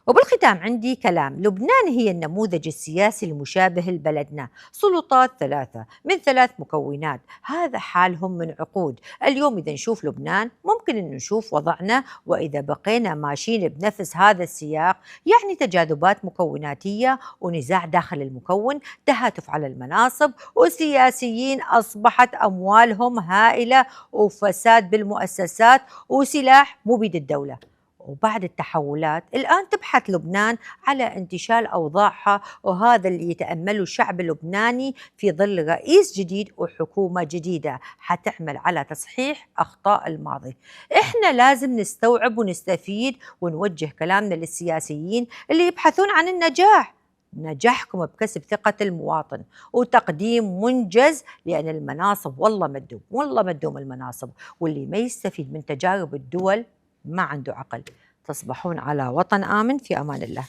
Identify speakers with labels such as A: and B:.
A: وبالختام عندي كلام. لبنان هي النموذج السياسي المشابه لبلدنا، سلطات ثلاثة من ثلاث مكونات، هذا حالهم من عقود. اليوم إذا نشوف لبنان ممكن أن نشوف وضعنا، وإذا بقينا ماشيين بنفس هذا السياق يعني تجاذبات مكوناتية ونزاع داخل المكون، تهاتف على المناصب، وسياسيين أصبحت أموالهم هائلة، وفساد بالمؤسسات، وسلاح مو بيد الدولة. وبعد التحولات الآن تبحث لبنان على انتشال أوضاعها، وهذا اللي يتأمله الشعب اللبناني في ظل رئيس جديد وحكومة جديدة حتعمل على تصحيح أخطاء الماضي. إحنا لازم نستوعب ونستفيد ونوجه كلامنا للسياسيين اللي يبحثون عن النجاح. نجاحكم بكسب ثقة المواطن وتقديم منجز، لأن المناصب والله ما تدوم، والله ما تدوم المناصب، واللي ما يستفيد من تجارب الدول ما عنده عقل. تصبحون على وطن آمن، في أمان الله.